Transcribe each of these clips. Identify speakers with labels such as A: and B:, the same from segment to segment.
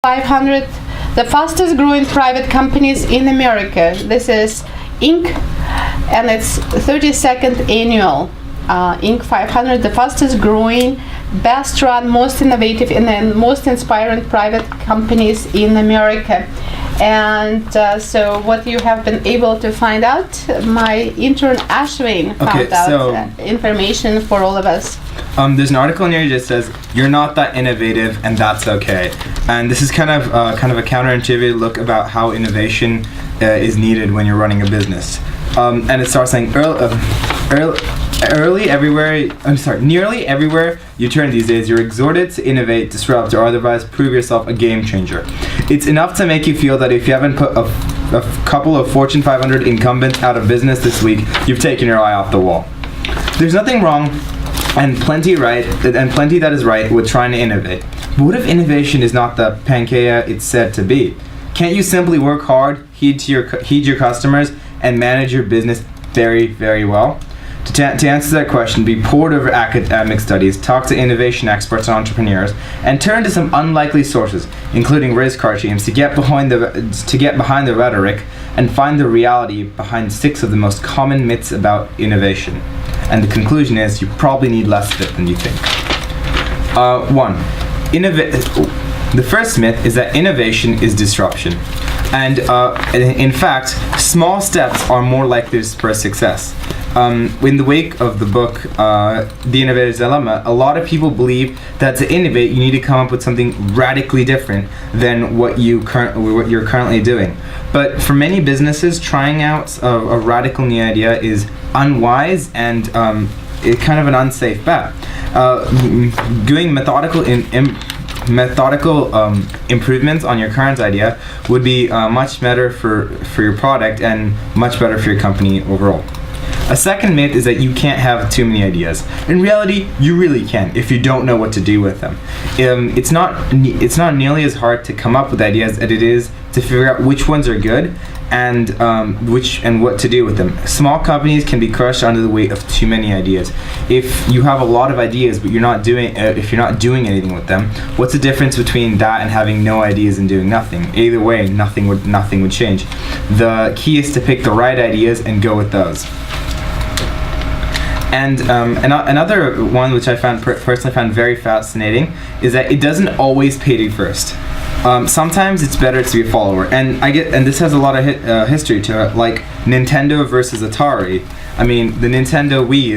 A: 500, the fastest growing private companies in America. This is Inc. and it's 32nd annual. Inc. 500, the fastest growing, best run, most innovative, and then most inspiring private companies in America. And so what you have been able to find out, my intern Ashwin found out information for all of us.
B: There's an article in here that says you're not that innovative and that's okay. And this is kind of a counterintuitive look about how innovation is needed when you're running a business. And it starts saying nearly everywhere you turn these days, you're exhorted to innovate, disrupt, or otherwise prove yourself a game changer. It's enough to make you feel that if you haven't put a couple of Fortune 500 incumbents out of business this week, you've taken your eye off the wall. There's nothing wrong and plenty that is right with trying to innovate. But what if innovation is not the panacea it's said to be? Can't you simply work hard, heed your customers, and manage your business very, very well? To answer that question, be poured over academic studies, talk to innovation experts and entrepreneurs, and turn to some unlikely sources, including race car teams, to get behind the rhetoric and find the reality behind 6 of the most common myths about innovation. And the conclusion is you probably need less of it than you think. 1. The first myth is that innovation is disruption. And in fact, small steps are more likely to spur success. In the wake of the book, The Innovator's Dilemma, a lot of people believe that to innovate, you need to come up with something radically different than what you're currently doing. But for many businesses, trying out a radical new idea is unwise and it's kind of an unsafe bet. Doing methodical improvements on your current idea would be much better for your product and much better for your company overall. A second myth is that you can't have too many ideas. In reality, you really can if you don't know what to do with them. It's not nearly as hard to come up with ideas as it is to figure out which ones are good and what to do with them. Small companies can be crushed under the weight of too many ideas. If you have a lot of ideas but you're not doing anything with them, what's the difference between that and having no ideas and doing nothing? Either way, nothing would change. The key is to pick the right ideas and go with those. And another one which I personally found very fascinating is that it doesn't always pay to be first. Sometimes it's better to be a follower, and this has a lot of history to it, like Nintendo versus Atari. I mean, the Nintendo Wii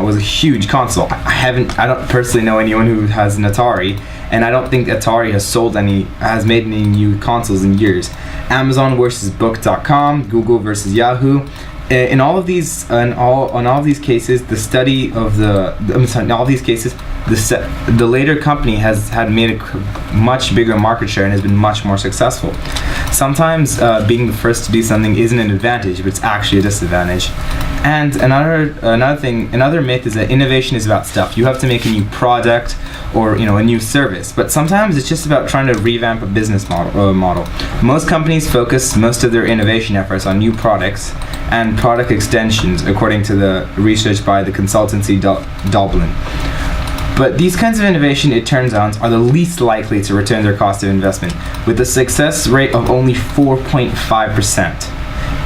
B: was a huge console. I don't personally know anyone who has an Atari, and I don't think Atari has made any new consoles in years. Amazon versus Book.com, Google versus Yahoo. In all of these cases, the later company has made a much bigger market share and has been much more successful. Sometimes being the first to do something isn't an advantage, but it's actually a disadvantage. And another myth is that innovation is about stuff. You have to make a new product or a new service, but sometimes it's just about trying to revamp a business model. Most companies focus most of their innovation efforts on new products and product extensions, according to the research by the consultancy Dublin. But these kinds of innovation, it turns out, are the least likely to return their cost of investment, with a success rate of only 4.5%.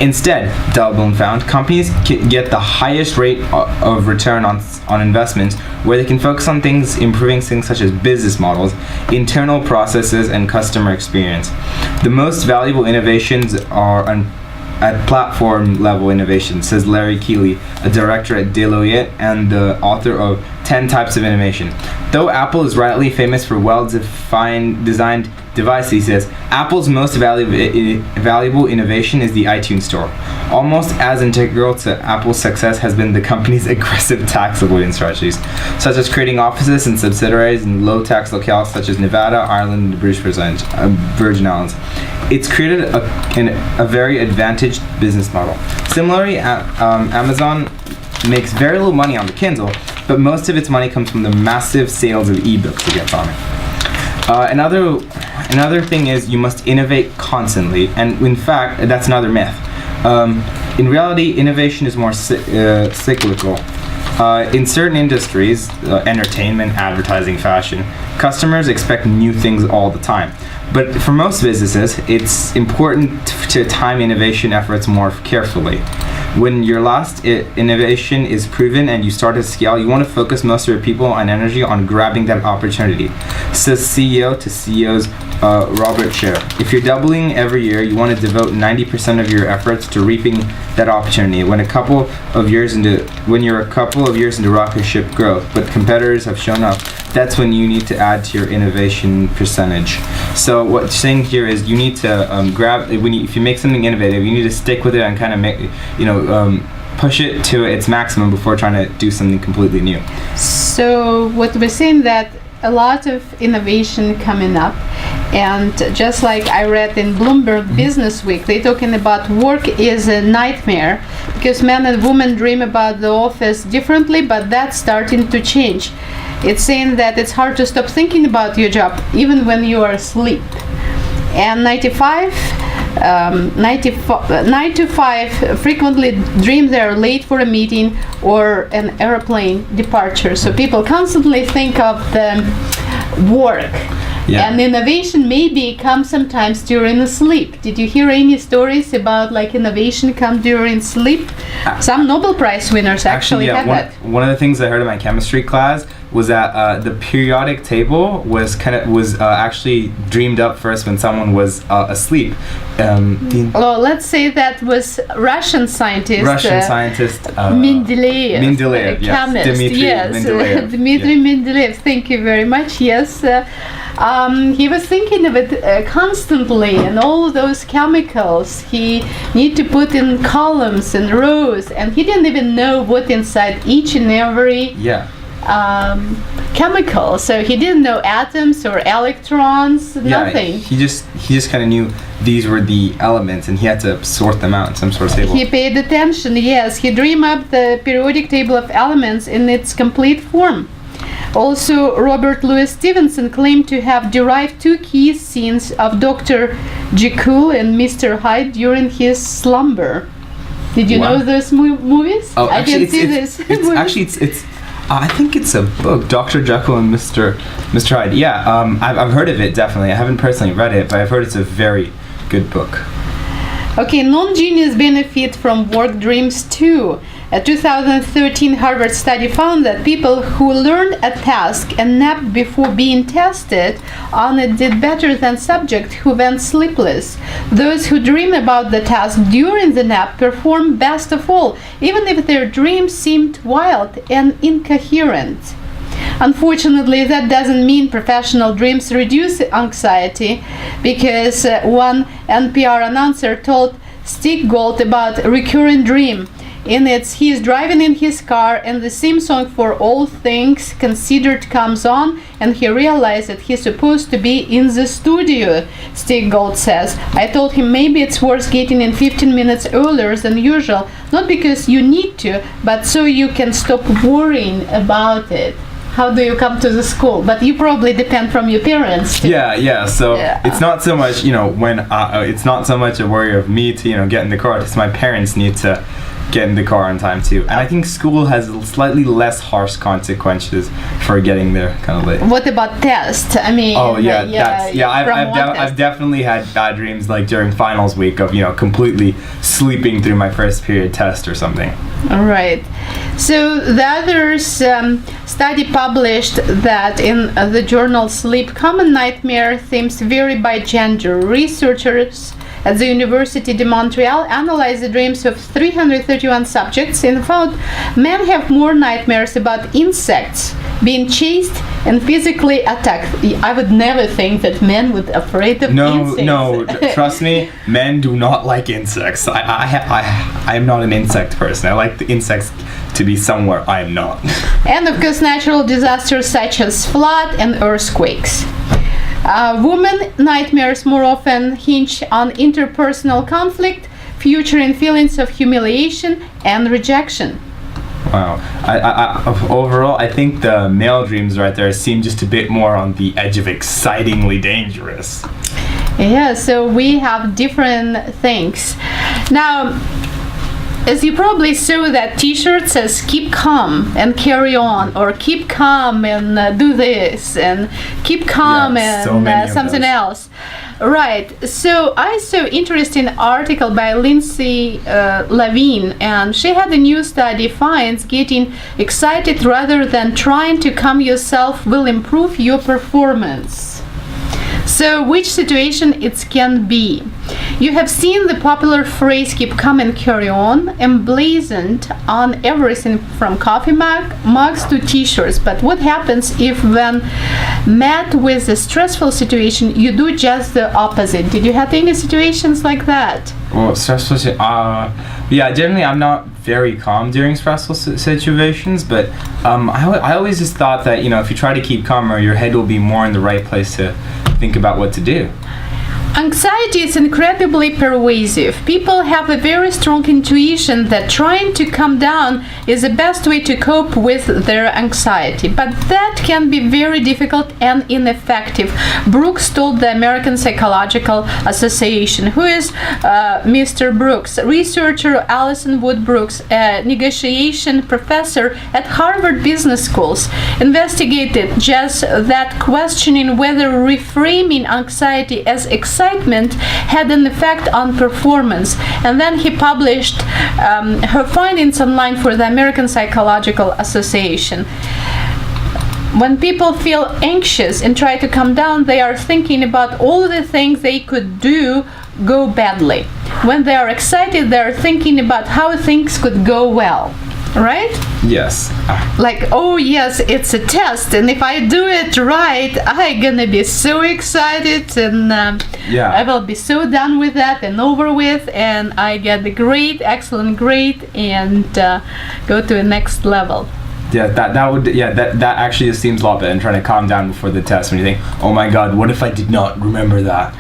B: Instead, Dublin found, companies get the highest rate of return on investment where they can focus on improving things such as business models, internal processes, and customer experience. The most valuable innovations are at platform level innovation, says Larry Keeley, a director at Deloitte and the author of 10 Types of Innovation. Though Apple is rightly famous for well-designed devices, he says, Apple's most valuable innovation is the iTunes Store. Almost as integral to Apple's success has been the company's aggressive tax avoidance strategies, such as creating offices and subsidiaries in low-tax locales such as Nevada, Ireland, and the British Virgin Islands. It's created a very advantaged business model. Similarly, Amazon makes very little money on the Kindle, but most of its money comes from the massive sales of ebooks it gets on it. Another thing is you must innovate constantly, and in fact, that's another myth. In reality, innovation is more cyclical. In certain industries, entertainment, advertising, fashion, customers expect new things all the time. But for most businesses, it's important to time innovation efforts more carefully. When your last innovation is proven and you start to scale, you want to focus most of your people and energy on grabbing that opportunity. Says CEO to CEO's Robert Scher. If you're doubling every year, you want to devote 90% of your efforts to reaping that opportunity. When you're a couple of years into rocket ship growth, but competitors have shown up, that's when you need to add to your innovation percentage. So what you're saying here is you need to if you make something innovative, you need to stick with it and kind of make, push it to its maximum before trying to do something completely new.
A: So what we're saying that a lot of innovation coming up, and just like I read in Bloomberg Business Week, they're talking about work is a nightmare because men and women dream about the office differently, but that's starting to change. It's saying that it's hard to stop thinking about your job even when you are asleep. And 9 to 5 frequently dream they're late for a meeting or an airplane departure. So people constantly think of the work.
B: Yeah.
A: And innovation maybe comes sometimes during the sleep. Did you hear any stories about like innovation come during sleep? Some Nobel Prize winners actually had that.
B: One of the things I heard in my chemistry class was that the periodic table was actually dreamed up first when someone was asleep.
A: Let's say that was Russian scientist.
B: Mendeleev,
A: chemist.
B: Dmitry Mendeleev.
A: Dmitry Mendeleev. Thank you very much. Yes. He was thinking of it constantly, and all those chemicals he need to put in columns and rows, and he didn't even know what inside each and every chemical. So he didn't know atoms or electrons, nothing.
B: He just kind of knew these were the elements, and he had to sort them out in some sort of table.
A: He paid attention. Yes, he dreamed up the periodic table of elements in its complete form. Also, Robert Louis Stevenson claimed to have derived 2 key scenes of Dr. Jekyll and Mr. Hyde during his slumber. Did you know those movies?
B: Oh,
A: I didn't see this.
B: It's I think it's a book, Dr. Jekyll and Mr. Hyde. Yeah, I've heard of it, definitely. I haven't personally read it, but I've heard it's a very good book.
A: Okay, non-genius benefit from work dreams too. A 2013 Harvard study found that people who learned a task and napped before being tested on it did better than subjects who went sleepless. Those who dream about the task during the nap perform best of all, even if their dreams seemed wild and incoherent. Unfortunately, that doesn't mean professional dreams reduce anxiety, because one NPR announcer told Stick Gold about a recurring dream. In it, he is driving in his car and the same song For All Things Considered comes on, and he realized that he's supposed to be in the studio. Stick Gold says, I told him maybe it's worth getting in 15 minutes earlier than usual, not because you need to, but so you can stop worrying about it. How do you come to the school? But you probably depend from your parents too.
B: Yeah. So it's not so much, it's not so much a worry of me to, get in the car. It's my parents need to get in the car on time too. And I think school has slightly less harsh consequences for getting there kind of late.
A: What about tests? I mean,
B: I've definitely had bad dreams like during finals week of completely sleeping through my first period test or something.
A: All right. So the others study published that in the journal Sleep, common nightmare themes vary by gender. Researchers at the Université de Montréal analyzed the dreams of 331 subjects and found men have more nightmares about insects being chased and physically attacked. I would never think that men would afraid of insects.
B: No, trust me, men do not like insects. I'm not an insect person. I like the insects to be somewhere I am not.
A: And of course, natural disasters such as flood and earthquakes. Women nightmares more often hinge on interpersonal conflict, featuring feelings of humiliation and rejection.
B: Wow. Overall, I think the male dreams right there seem just a bit more on the edge of excitingly dangerous.
A: Yeah, so we have different things. Now, As you probably saw, that T-shirt says "Keep calm and carry on," or "Keep calm and do this," and "Keep calm
B: Yeah,
A: and
B: so many of
A: something
B: those.
A: else. Right. So I saw interesting article by Lindsay Levine, and she had a new study finds getting excited rather than trying to calm yourself will improve your performance. So which situation it can be? You have seen the popular phrase "keep calm and carry on" emblazoned on everything from coffee mugs to t-shirts. But what happens if when met with a stressful situation you do just the opposite? Did you have any situations like that?
B: Well, stressful. Yeah, generally I'm not very calm during stressful situations, but I always just thought that if you try to keep calmer, your head will be more in the right place to think about what to do.
A: Anxiety is incredibly pervasive. People have a very strong intuition that trying to calm down is the best way to cope with their anxiety, but that can be very difficult and ineffective. Brooks told the American Psychological Association. Who is Mr. Brooks? Researcher Alison Wood Brooks, a negotiation professor at Harvard Business Schools, investigated just that, questioning whether reframing anxiety as excitement had an effect on performance. And then he published her findings online for the American Psychological Association. When people feel anxious and try to calm down, they are thinking about all the things they could do go badly. When they are excited, they are thinking about how things could go well. Right?
B: Yes.
A: Like, oh yes, it's a test, and if I do it right, I'm gonna be so excited, and
B: Yeah.
A: I will be so done with that and over with, and I get the great, excellent grade, and go to the next level.
B: Yeah, that actually just seems a lot better than trying to calm down before the test when you think, oh my god, what if I did not remember that?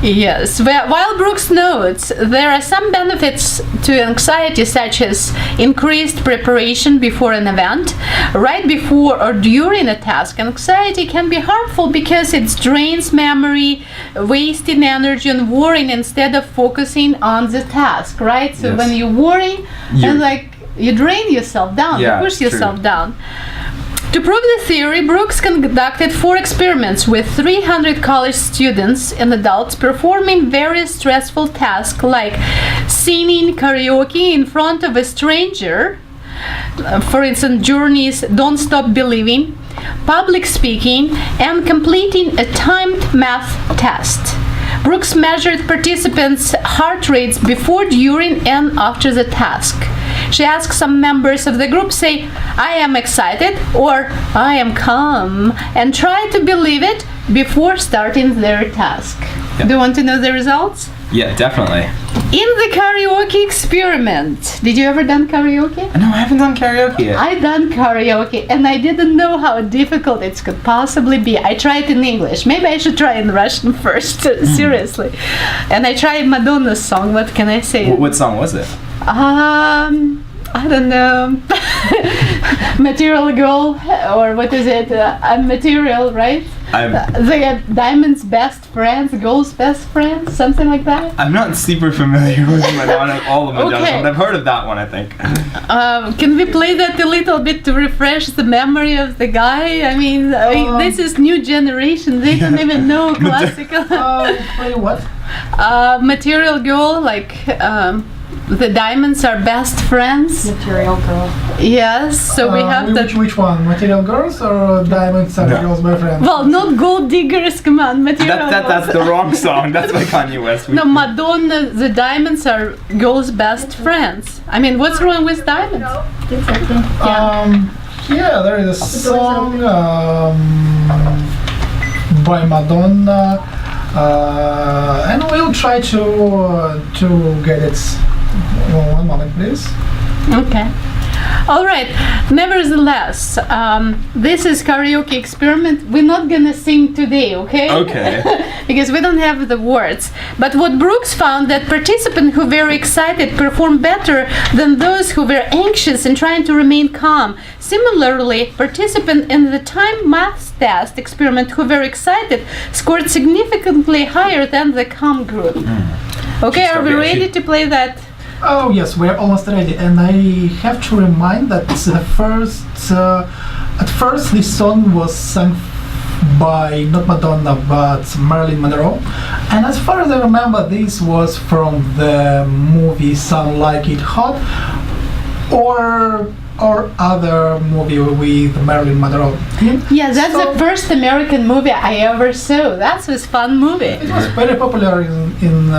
A: Yes, while Brooks notes there are some benefits to anxiety, such as increased preparation before an event, right before or during a task. Anxiety can be harmful because it drains memory, wasting energy on worrying instead of focusing on the task, right? So
B: Yes.
A: when you worry, and you drain yourself down,
B: Yeah,
A: you push
B: true.
A: yourself down. To prove the theory, Brooks conducted 4 experiments with 300 college students and adults performing very stressful tasks like singing karaoke in front of a stranger, for instance, Journey's "Don't Stop Believing," public speaking, and completing a timed math test. Brooks measured participants' heart rates before, during, and after the task. She asked some members of the group, say, "I am excited," or "I am calm," and try to believe it before starting their task.
B: Yeah.
A: Do you want to know the results?
B: Yeah, definitely.
A: In the karaoke experiment, did you ever done karaoke?
B: No, I haven't done karaoke yet.
A: I done karaoke, and I didn't know how difficult it could possibly be. I tried in English. Maybe I should try in Russian first, seriously. And I tried Madonna's song. What can I say?
B: What song was it?
A: I don't know. Material Girl, or what is it? Material, right? They got Diamond's best friends, Girl's best friends, something like that.
B: I'm not super familiar with Madonna, all of Madonna,
A: Okay.
B: but I've heard of that one, I think.
A: Can we play that a little bit to refresh the memory of the guy? I mean, this is new generation. They don't even know classical.
C: Play what?
A: Material Girl, like the Diamonds are best friends.
D: Material Girl.
A: Yes, so we have the.
C: Which one? Material Girls or Diamonds Are
B: No.
C: Girls' Boyfriend?
A: Well, not Gold Diggers, come on, Material
B: That's
A: Girls.
B: the wrong song. That's by Kanye West.
A: No, Madonna, the Diamonds are girls' best friends. I mean, what's wrong with Diamonds?
D: It's okay.
C: Yeah, there is a song by Madonna, and we'll try to get it. One moment, please.
A: Okay. All right. Nevertheless, this is karaoke experiment. We're not gonna sing today, okay?
B: Okay.
A: Because we don't have the words. But what Brooks found that participants who were excited performed better than those who were anxious and trying to remain calm. Similarly, participants in the time math test experiment who were excited scored significantly higher than the calm group. Okay, are we ready to play that
C: Oh yes, we're almost ready, and I have to remind that at first this song was sung by not Madonna but Marilyn Monroe, and as far as I remember, this was from the movie "Some Like It Hot" or other movie with Marilyn Monroe.
A: Yeah, that's
C: So-
A: the first American movie I ever saw. That was fun movie.
C: It was very popular in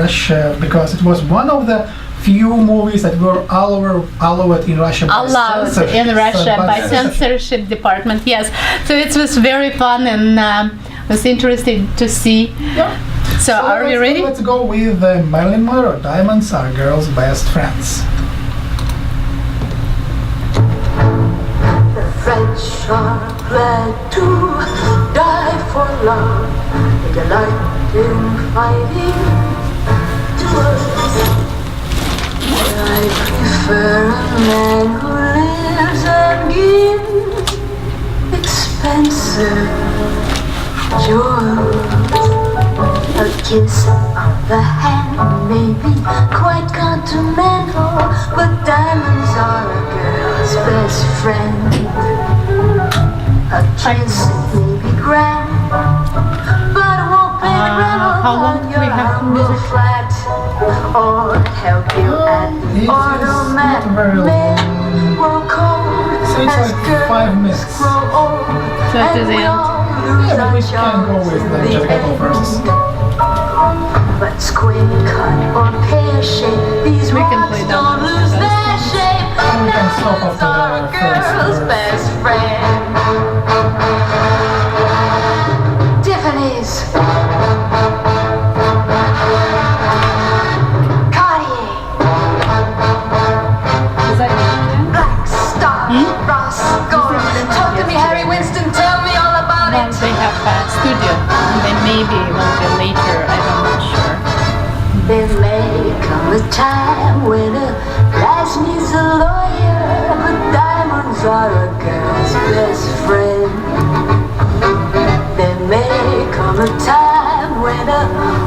C: Russia because it was one of the few movies that were allowed in Russia. By
A: Allowed
C: censorship.
A: in Russia by
C: censorship.
A: censorship department. Yes, so it was very fun and it was interesting to see.
C: Yeah.
A: So are we ready?
C: Let's go with Marilyn Monroe. Diamonds are girls' best friends.
D: The French are glad to die for love. They delight in fighting duels. I prefer a man who lives and gives expensive jewels. A kiss on the hand may be quite continental, but diamonds are a girl's best friend. A kiss may be grand, but it won't pay the rental
A: how long
D: on
A: do
D: your
A: we have
D: humble
A: music?
D: flat, or help you at
C: It
D: the
C: is
D: automat.
C: not very long.
D: Men grow cold
C: So it's
D: as
C: like 5 minutes.
D: girls grow old,
A: So it is
D: and we
A: the end.
D: all lose
C: Yeah, but
D: our
C: we can go with the
D: charms in
C: just couple
D: the
C: verses.
D: end. But square cut or pear shape, these
A: We can
D: rocks
A: play
D: don't
A: that.
D: lose their shape.
C: And we can stop
D: Diamonds
C: after
D: are a
C: the first
D: girl's
C: verse.
D: best friend. Tiffany's, Cartier,
A: Is that
D: Black Star, Ross Gold. Talk to me, Harry Winston. Tell me all about
A: well,
D: it.
A: they have a studio and they maybe will be later. I'm not sure.
D: There may come a time when a lass needs a lawyer, but diamonds are a girl's best friend. There may come a time when a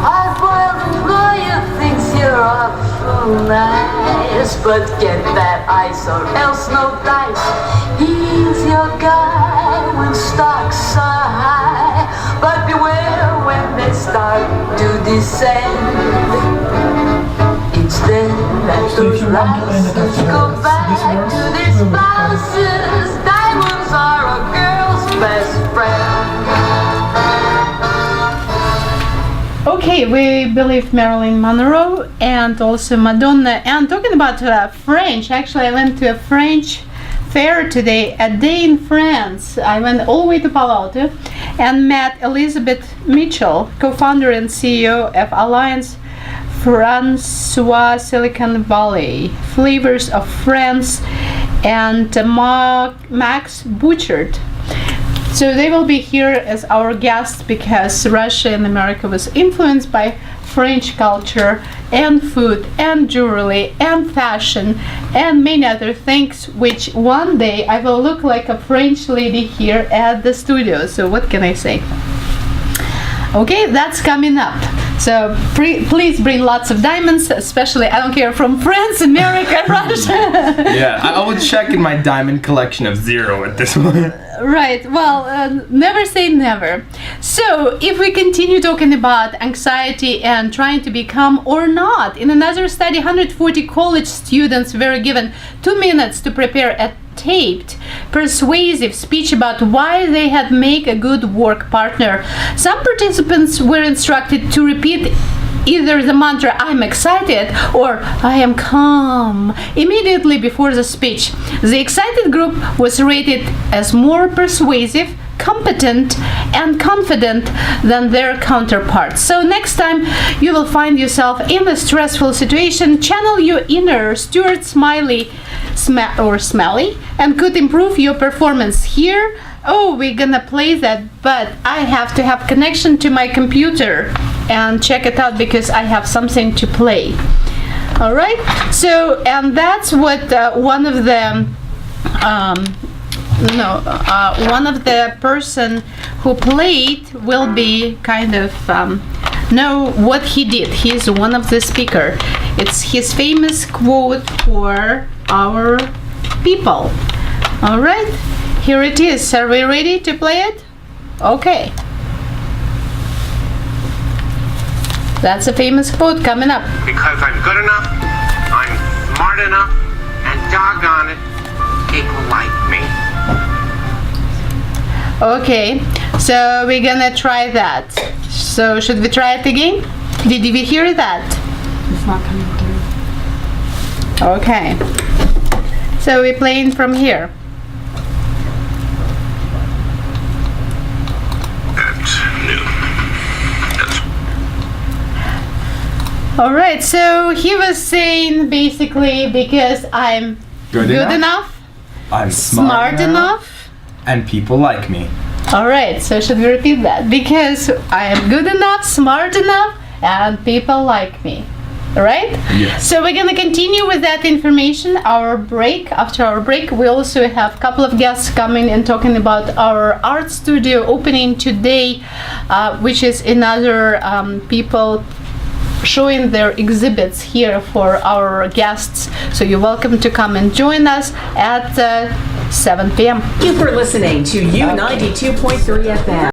D: hard-boiled employer thinks you're awful nice, but get that ice or else no dice. He's your guy when stocks are high, but beware when they start to descend. It's then that
C: So if
D: those
C: you want to end it
D: lasses
C: after
D: go
C: this
D: back
C: verse,
D: to
C: we
D: their
C: will play.
D: spouses. Diamonds are a girl's best friend.
A: Okay, we believe Marilyn Monroe and also Madonna. And talking about French, actually I went to a French fair today, a day in France. I went all the way to Palo Alto and met Elizabeth Mitchell, co-founder and CEO of Alliance Francois Silicon Valley, Flavors of France, and Max Bouchard. So they will be here as our guests because Russia and America was influenced by French culture and food and jewelry and fashion and many other things, which one day I will look like a French lady here at the studio. So what can I say? Okay, that's coming up. So please bring lots of diamonds, especially, I don't care, from France, America, Russia.
B: Yeah, I would check in my diamond collection of 0 at this point.
A: Right, well, never say never. So, if we continue talking about anxiety and trying to be calm or not, in another study, 140 college students were given 2 minutes to prepare a taped, persuasive speech about why they had make a good work partner. Some participants were instructed to repeat either the mantra "I'm excited" or "I am calm" immediately before the speech. The excited group was rated as more persuasive, competent, and confident than their counterparts. So next time you will find yourself in a stressful situation, channel your inner Stuart Smiley or Smelly and could improve your performance. Here, oh, we're gonna play that, but I have to have connection to my computer and check it out because I have something to play. All right, so and that's what one of the one of the person who played will be kind of know what he did. He's one of the speaker. It's his famous quote for our people. All right, here it is. Are we ready to play it? Okay. That's a famous quote coming up.
E: Because I'm good enough, I'm smart enough, and doggone it, people like me.
A: Okay, so we're gonna try that. So should we try it again? Did we hear that?
F: It's not coming through.
A: Okay. So we're playing from here.
E: That's new.
A: All right, so he was saying basically because I'm
B: Good enough. I'm
A: smart enough.
B: and people like me.
A: All right, so should we repeat that? Because I am good enough, smart enough, and people like me. All right?
B: Yes.
A: So we're gonna continue with that information. After our break, we also have a couple of guests coming and talking about our art studio opening today, which is another people showing their exhibits here for our guests. So you're welcome to come and join us at 7 p.m.
G: Thank you for listening to U92.3 FM.